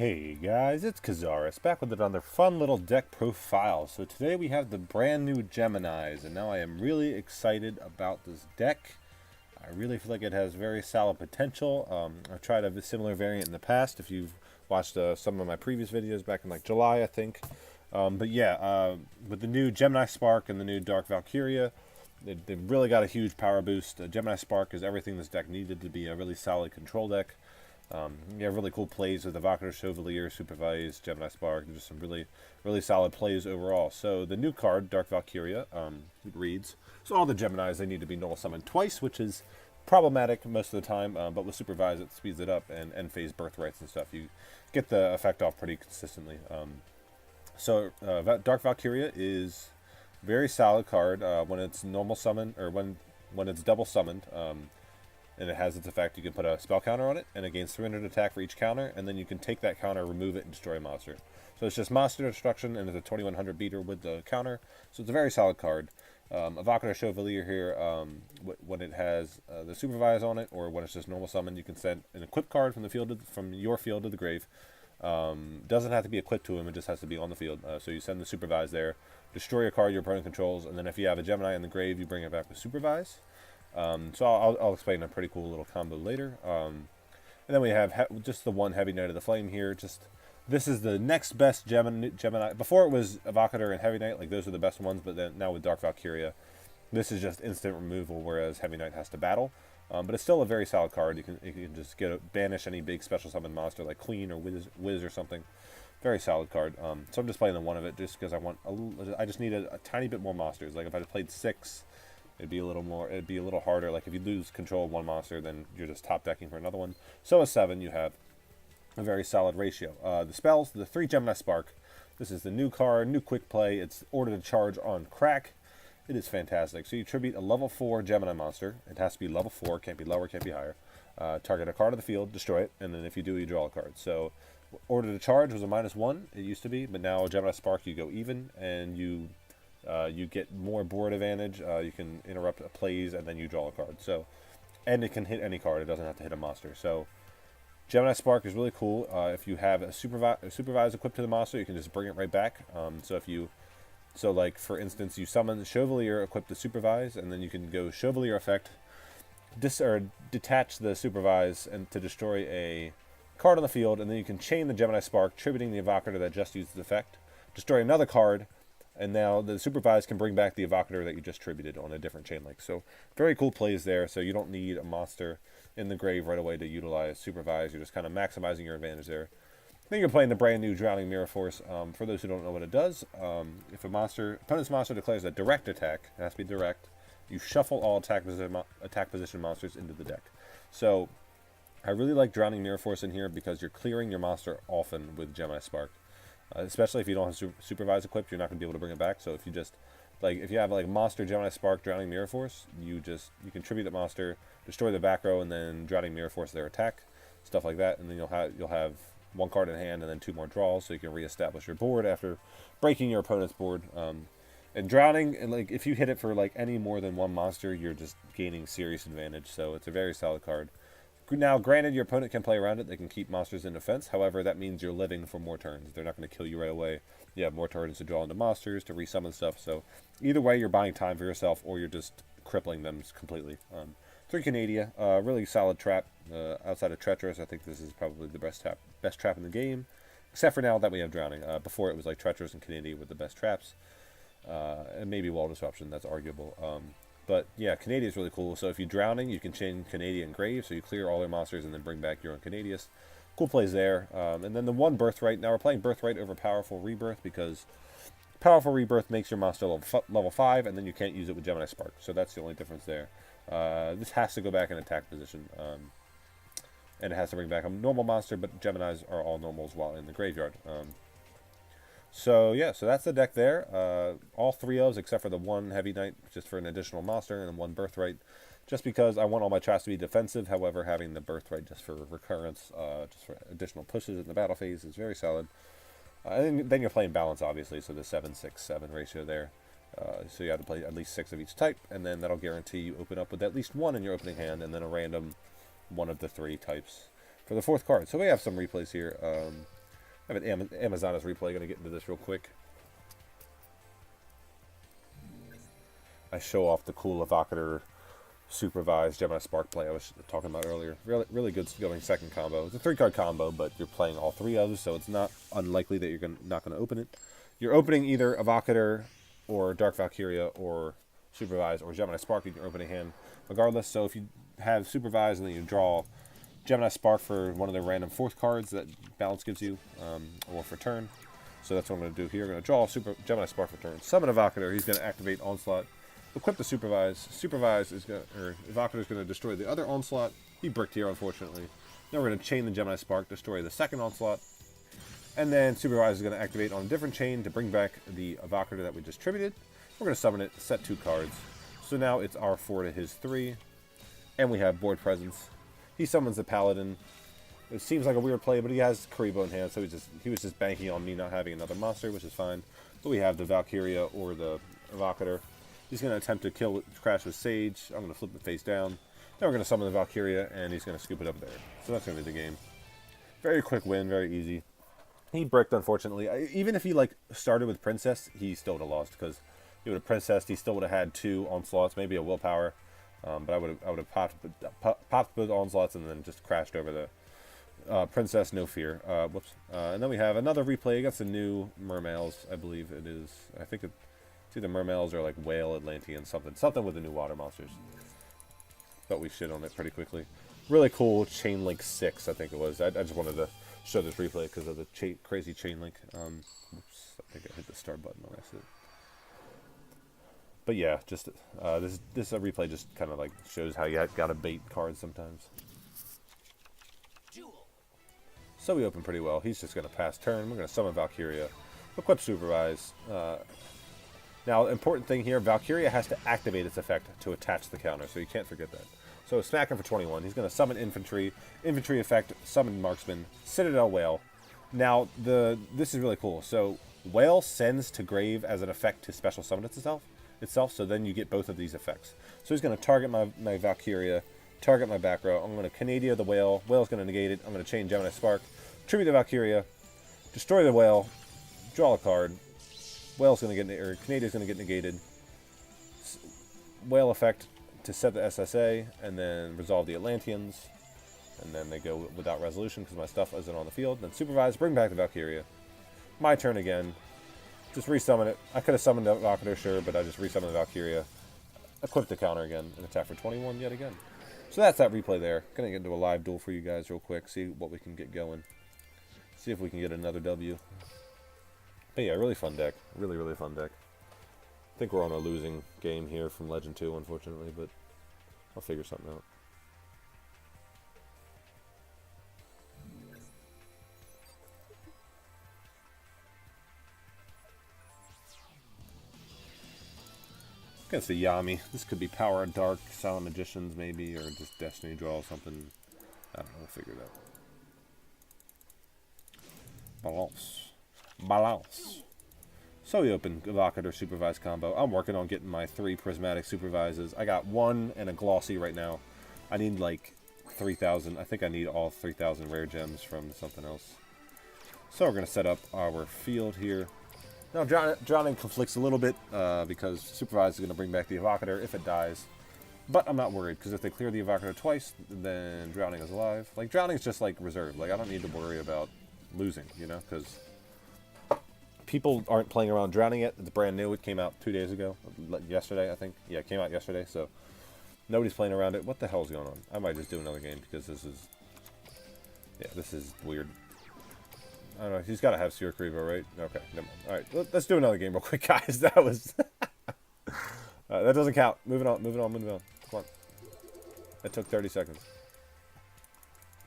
Hey guys, it's Kazaris, back with another fun little deck profile. So today we have the brand new Geminis, and now I am really excited about this deck. I really feel like it has very solid potential. I've tried a similar variant in the past, if you've watched some of my previous videos back in like July, I think. But yeah, with the new Gemini Spark and the new Dark Valkyria, they really got a huge power boost. Gemini Spark is everything this deck needed to be a really solid control deck. You have really cool plays with Evocator, Chevalier, Supervised, Gemini Spark, and just some really solid plays overall. So the new card, Dark Valkyria, it reads, so all the Geminis, they need to be null summoned twice, which is problematic most of the time, but with Supervised it speeds it up, and end phase birthrights and stuff, you get the effect off pretty consistently. Dark Valkyria is a very solid card when it's normal summon, or when it's double summoned. And it has its effect. You can put a spell counter on it, and it gains 300 attack for each counter, and then you can take that counter, remove it, and destroy a monster. So it's just monster destruction, and it's a 2100 beater with the counter, so it's a very solid card. Evocator Chevalier here, when it has the Supervise on it, or when it's just normal summon, you can send an equip card from the field from your field to the grave. Doesn't have to be equipped to him, it just has to be on the field. So you send the Supervise there, destroy a card your opponent controls, and then if you have a Gemini in the grave, you bring it back with Supervise. So I'll explain a pretty cool little combo later. And then we have just the one Heavy Knight of the Flame here. This is the next best Gemini. Before it was Evocator and Heavy Knight, like those are the best ones, but then now with Dark Valkyria, this is just instant removal, whereas Heavy Knight has to battle. But it's still a very solid card. You can just banish any big special summon monster like Queen or Wiz or something. Very solid card. So I'm just playing the one of it just because I just need a tiny bit more monsters. Like if I played 6. It'd be a little harder. Like if you lose control of one monster, then you're just top decking for another one. So with 7, you have a very solid ratio. The spells, the 3 Gemini Spark. This is the new card, new quick play. It's Order to Charge on crack. It is fantastic. So you tribute a level 4 Gemini monster. It has to be level 4, can't be lower, can't be higher. Target a card of the field, destroy it, and then if you do, you draw a card. So Order to Charge was a -1, it used to be, but now Gemini Spark, you go even, and you get more board advantage. You can interrupt plays, and then you draw a card. So, and it can hit any card. It doesn't have to hit a monster. So, Gemini Spark is really cool. If you have a Supervise equipped to the monster, you can just bring it right back. Like for instance, you summon the Chevalier equipped to Supervise, and then you can go Chevalier effect, detach the Supervise and to destroy a card on the field, and then you can chain the Gemini Spark, tributing the Evocator that just used the effect, destroy another card. And now the Supervise can bring back the Evocator that you just tributed on a different chain link. So very cool plays there. So you don't need a monster in the grave right away to utilize Supervise. You're just kind of maximizing your advantage there. Then you're playing the brand new Drowning Mirror Force. For those who don't know what it does, if opponent's monster declares a direct attack, it has to be direct, you shuffle all attack position monsters into the deck. So I really like Drowning Mirror Force in here because you're clearing your monster often with Gemini Spark. Especially if you don't have Supervise equipped, you're not going to be able to bring it back. So if you have like Monster, Gemini Spark, Drowning Mirror Force, you can tribute the monster, destroy the back row, and then Drowning Mirror Force their attack, stuff like that, and then you'll have 1 card in hand and then 2 more draws, so you can reestablish your board after breaking your opponent's board. And Drowning, and like if you hit it for like any more than 1 monster, you're just gaining serious advantage. So it's a very solid card. Now, granted, your opponent can play around it. They can keep monsters in defense. However, that means you're living for more turns. They're not going to kill you right away. You have more turns to draw into monsters, to resummon stuff. So either way, you're buying time for yourself, or you're just crippling them completely. 3 Canadia, really solid trap. Outside of Treacherous, I think this is probably the best trap in the game. Except for now that we have Drowning. Before it was like Treacherous and Canadia with the best traps. And maybe Wall Disruption, that's arguable. But yeah, Canadia is really cool. So if you're Drowning, you can chain Canadia and Grave, so you clear all their monsters and then bring back your own Canadius. Cool plays there. And then the 1 Birthright. Now we're playing Birthright over Powerful Rebirth because Powerful Rebirth makes your monster level 5, and then you can't use it with Gemini Spark. So that's the only difference there. This has to go back in attack position. And it has to bring back a normal monster, but Geminis are all normals while in the graveyard. So yeah, so that's the deck there. All 3 ofs except for the 1 Heavy Knight, just for an additional monster, and 1 Birthright, just because I want all my traps to be defensive. However, having the Birthright just for recurrence, just for additional pushes in the battle phase is very solid. And then you're playing balance, obviously, so the 7-6-7 ratio there. So you have to play at least 6 of each type, and then that'll guarantee you open up with at least 1 in your opening hand, and then a random one of the 3 types for the 4th card. So we have some replays here. I have an Amazonas replay. Going to get into this real quick. I show off the cool Evocator supervised Gemini Spark play I was talking about earlier. Really good going second combo. It's a 3-card combo, but you're playing all 3 of them, so it's not unlikely that you're not going to open it. You're opening either Evocator or Dark Valkyria or Supervise or Gemini Spark in your opening hand, regardless. So if you have Supervise and then you draw Gemini Spark for one of the random 4th cards that balance gives you, or for turn. So that's what I'm going to do here. I'm going to draw Gemini Spark for turn. Summon Evocator. He's going to activate Onslaught. Equip the Supervise. Supervise is going to, or Evocator is going to destroy the other Onslaught. He bricked here, unfortunately. Then we're going to chain the Gemini Spark, destroy the second Onslaught. And then Supervise is going to activate on a different chain to bring back the Evocator that we just tributed. We're going to summon it, set 2 cards. So now it's our 4 to his 3. And we have board presence. He summons the Paladin. It seems like a weird play, but he has Karibo in hand, so he was just banking on me not having another monster, which is fine. But we have the Valkyria or the Evocator. He's going to attempt to crash with Sage. I'm going to flip it face down. Then we're going to summon the Valkyria, and he's going to scoop it up there. So that's going to be the game. Very quick win, very easy. He bricked, unfortunately. Even if he started with Princess, he still would have lost, because he would have Princessed. He still would have had 2 Onslaughts, maybe a Willpower. But I would have popped both Onslaughts and then just crashed over the Princess, no fear. Whoops. And then we have another replay against the new Mermales, I believe it is. I think it's either Mermales or Whale, Atlantean, something with the new water monsters. But we shit on it pretty quickly. Really cool Chain Link 6, I think it was. I just wanted to show this replay because of the crazy Chain Link. Whoops, I think I hit the start button on accident. But yeah, just this replay just kind of shows how you got to bait cards sometimes. Duel. So we open pretty well. He's just going to pass turn. We're going to summon Valkyria. Equip Supervise. Now, important thing here, Valkyria has to activate its effect to attach the counter, so you can't forget that. So smack him for 21. He's going to summon Infantry. Infantry effect, summon Marksman. Citadel Whale. Now, this is really cool. So Whale sends to Grave as an effect to special summon itself, so then you get both of these effects. So he's going to target my Valkyria, target my back row. I'm going to Canadia the Whale. Whale's going to negate it. I'm going to chain Gemini Spark. Tribute the Valkyria. Destroy the Whale. Draw a card. Whale's going to get, or Canadia's going to get negated. Whale effect to set the SSA, and then resolve the Atlanteans, and then they go without resolution because my stuff isn't on the field. Then Supervise, bring back the Valkyria. My turn again. Just resummon it. I could have summoned the Evocator, sure, but I just resummoned the Valkyria. Equip the counter again, and attack for 21 yet again. So that's that replay there. Gonna get into a live duel for you guys real quick, see what we can get going. See if we can get another W. But yeah, really fun deck. Really, really fun deck. I think we're on a losing game here from Legend 2, unfortunately, but I'll figure something out. Against the Yami. This could be Power of Dark, Silent Magicians maybe, or just Destiny Draw or something. I don't know, we'll figure it out. Balance. So we open Evocator Supervise combo. I'm working on getting my 3 Prismatic Supervises. I got 1 and a Glossy right now. I need 3,000. I think I need all 3,000 rare gems from something else. So we're going to set up our field here. Now, Drowning conflicts a little bit because Supervise is going to bring back the Evocator if it dies. But I'm not worried, because if they clear the Evocator twice, then Drowning is alive. Drowning is just, reserved. I don't need to worry about losing, because people aren't playing around Drowning yet. It's brand new. It came out 2 days ago. Yesterday, I think. Yeah, it came out yesterday, so nobody's playing around it. What the hell's going on? I might just do another game, because this is weird. I don't know. He's got to have Seer Karibo, right? Okay, never mind. All right, let's do another game real quick, guys. That was... that doesn't count. Moving on. Come on. That took 30 seconds.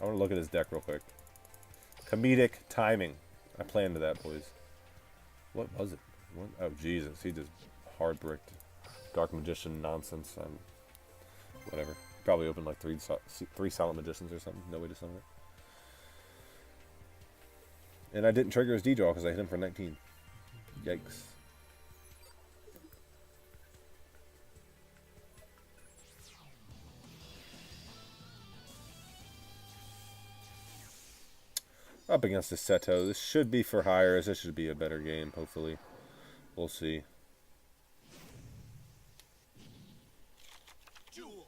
I want to look at his deck real quick. Comedic timing. I planned to that, boys. What was it? Oh, Jesus. He just hard bricked. Dark Magician nonsense. Whatever. Probably opened 3 Silent Magicians or something. No way to summon it. And I didn't trigger his D-draw because I hit him for 19. Yikes. Up against the Seto. This should be for hires. This should be a better game, hopefully. We'll see. Duel.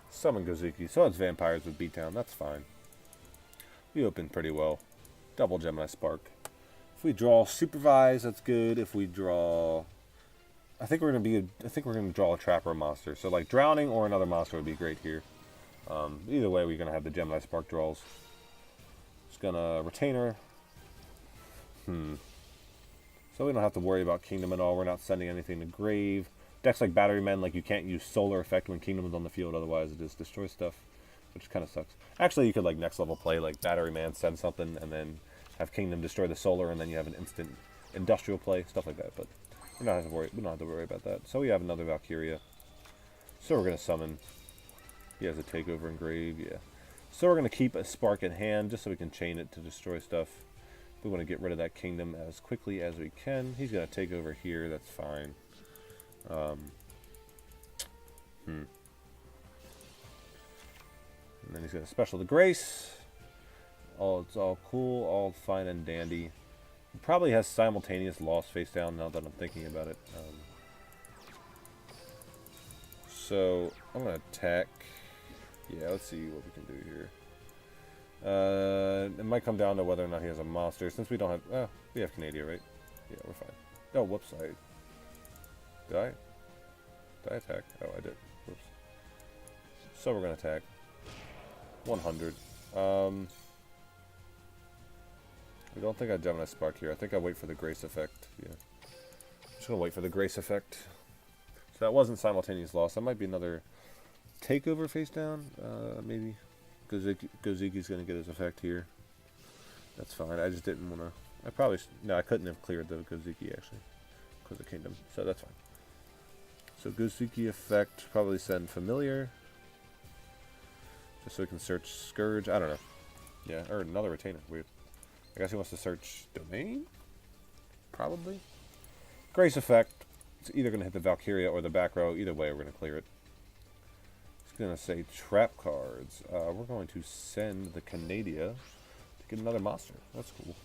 Summon Gozuki. So it's vampires with beatdown. That's fine. We opened pretty well. Double Gemini Spark. If we draw Supervise, that's good. If we draw... I think we're gonna draw a trap or a monster. So like Drowning or another monster would be great here. Either way, we're gonna have the Gemini Spark draws. Just gonna Retainer. So we don't have to worry about Kingdom at all. We're not sending anything to grave. Decks like Battery Men, like you can't use Solar Effect when Kingdom is on the field. Otherwise, it just destroys stuff, which kind of sucks. Actually, you could like next level play like Battery Man, send something, and then have Kingdom destroy the Solar, and then you have an instant industrial play, stuff like that. But we don't have to worry about that. So we have another Valkyria. So we're gonna summon. He has a takeover in grave, yeah. So we're gonna keep a Spark in hand just so we can chain it to destroy stuff. We want to get rid of that Kingdom as quickly as we can. He's gonna take over here. That's fine. And then he's gonna special the Grace. It's all cool, all fine and dandy. He probably has simultaneous loss face down now that I'm thinking about it. So I'm gonna attack. Yeah, let's see what we can do here. It might come down to whether or not he has a monster. Since we don't have... we have Canada, right? Yeah, we're fine. Oh, whoops, Did I attack? Oh, I did. Whoops. So we're going to attack. 100. I don't think I Gemini Spark here. I think I wait for the Grace effect. Yeah. Just going to wait for the Grace effect. So that wasn't simultaneous loss. That might be another takeover face down. Maybe. Gozuki's going to get his effect here. That's fine. I just didn't want to... I couldn't have cleared the Gozuki, actually. Because of Kingdom. So that's fine. So Gozuki effect, probably send Familiar. Just so we can search Scourge. I don't know. Yeah, or another Retainer. Weird. I guess he wants to search Domain? Probably. Grace effect. It's either going to hit the Valkyria or the back row. Either way, we're going to clear it. Going to say trap cards. We're going to send the Canadia to get another monster. That's cool.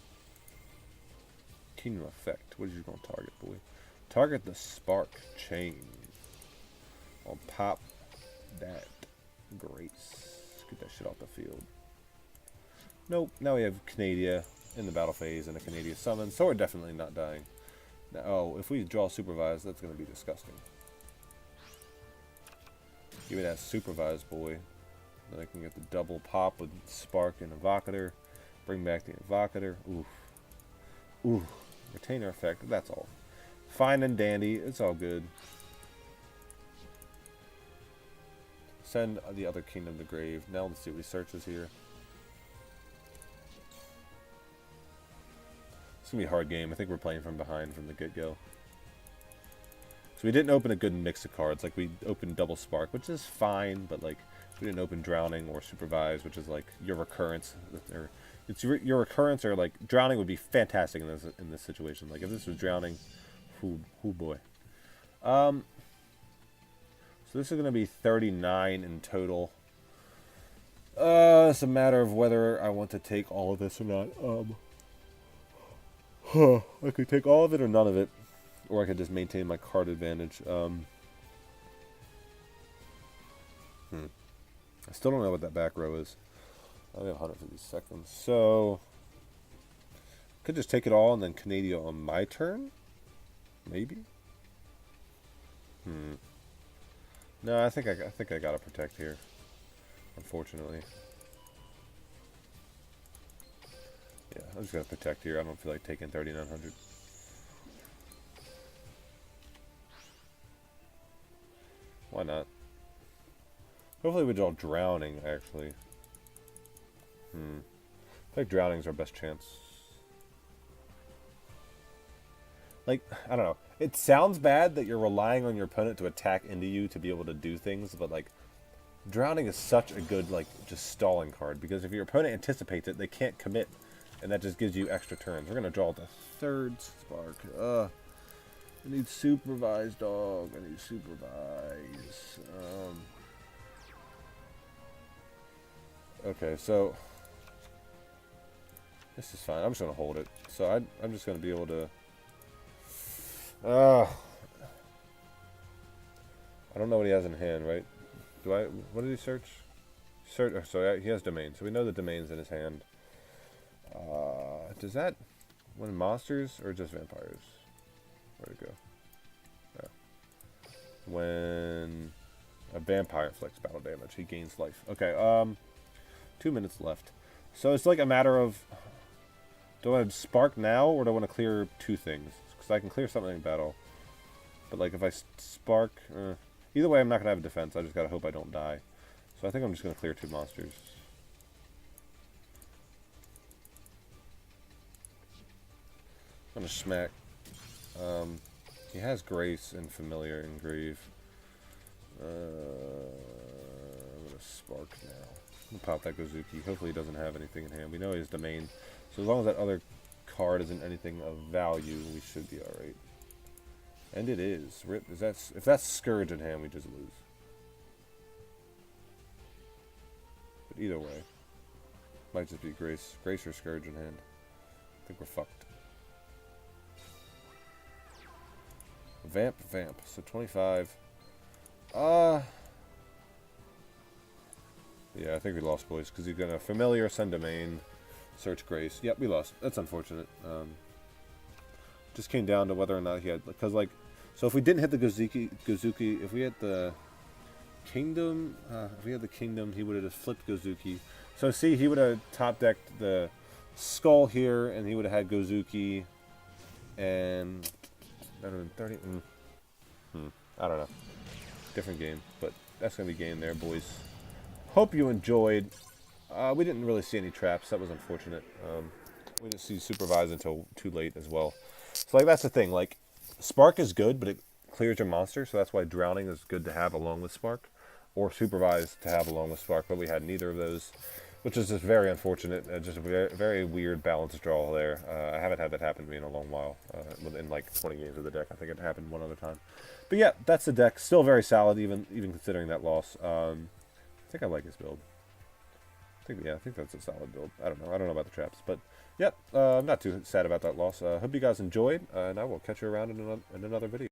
Kingdom effect. What is you going to target, boy? Target the Spark Chain. I'll pop that Grace. Get that shit off the field. Nope. Now we have Canadia in the battle phase and a Canadia summon, so we're definitely not dying. Now, if we draw Supervise, that's going to be disgusting. Give me that Supervised, boy. Then I can get the double pop with Spark and Evocator. Bring back the Evocator. Oof. Ooh. Retainer effect. That's all. Fine and dandy. It's all good. Send the other Kingdom to grave. Now let's see what he searches here. It's going to be a hard game. I think we're playing from behind from the get-go. So we didn't open a good mix of cards. Like, we opened double Spark, which is fine, but, like, we didn't open Drowning or Supervise, which is, like, your recurrence. Or it's your recurrence, or, like, Drowning would be fantastic in this situation. Like, if this was Drowning, oh boy. So this is going to be 39 in total. It's a matter of whether I want to take all of this or not. I could take all of it or none of it. Or I could just maintain my card advantage. I still don't know what that back row is. I only have 150 seconds. So, could just take it all and then Canadia on my turn? Maybe? No, I think I gotta protect here. Unfortunately. Yeah, I'm just gonna protect here. I don't feel like taking 3,900. Why not? Hopefully we draw Drowning, actually. I think Drowning's our best chance. Like, I don't know. It sounds bad that you're relying on your opponent to attack into you to be able to do things, but, like, Drowning is such a good, like, just stalling card, because if your opponent anticipates it, they can't commit, and that just gives you extra turns. We're going to draw the third Spark. I need Supervise, dog. I need Supervise. Okay, so this is fine. I'm just gonna hold it. So I'm just gonna be able to. I don't know what he has in hand, right? Do I? What did he search? Search. Oh, so he has domain. So we know the domain's in his hand. Does that when monsters or just vampires? Where'd it go? Oh. When a vampire inflicts battle damage, he gains life. Okay. 2 minutes left. So it's like a matter of, do I want to spark now or do I want to clear two things? Because I can clear something in battle. But like if I spark, either way I'm not going to have a defense. I just got to hope I don't die. So I think I'm just going to clear two monsters. I'm going to smack. He has Grace and Familiar and Grave. I'm going to spark now. I'm going to pop that Gozuki. Hopefully he doesn't have anything in hand. We know he has domain. So as long as that other card isn't anything of value, we should be alright. And it is. If that's Scourge in hand, we just lose. But either way. Might just be Grace or Scourge in hand. I think we're fucked. Vamp. So 25. Yeah, I think we lost, boys, because he's gonna Familiar, send domain, search Grace. Yep, we lost. That's unfortunate. Just came down to whether or not he had, because like, so if we didn't hit the Gozuki, if we had the Kingdom, he would have just flipped Gozuki. So see, he would have top decked the Skull here, and he would have had Gozuki, and that would have been 30. I don't know. Different game, but that's gonna be game there, boys. Hope you enjoyed. We didn't really see any traps. That was unfortunate. We didn't see Supervise until too late as well. So like that's the thing. Like Spark is good, but it clears your monster, so that's why Drowning is good to have along with Spark, or Supervise to have along with Spark. But we had neither of those, which is just very unfortunate. Just a very, very weird balance draw there. I haven't had that happen to me in a long while. In like 20 games of the deck, I think it happened one other time. But yeah, that's the deck. Still very solid, even considering that loss. I think I like his build. I think that's a solid build. I don't know about the traps, but yep, I'm not too sad about that loss. Hope you guys enjoyed, and I will catch you around in another video.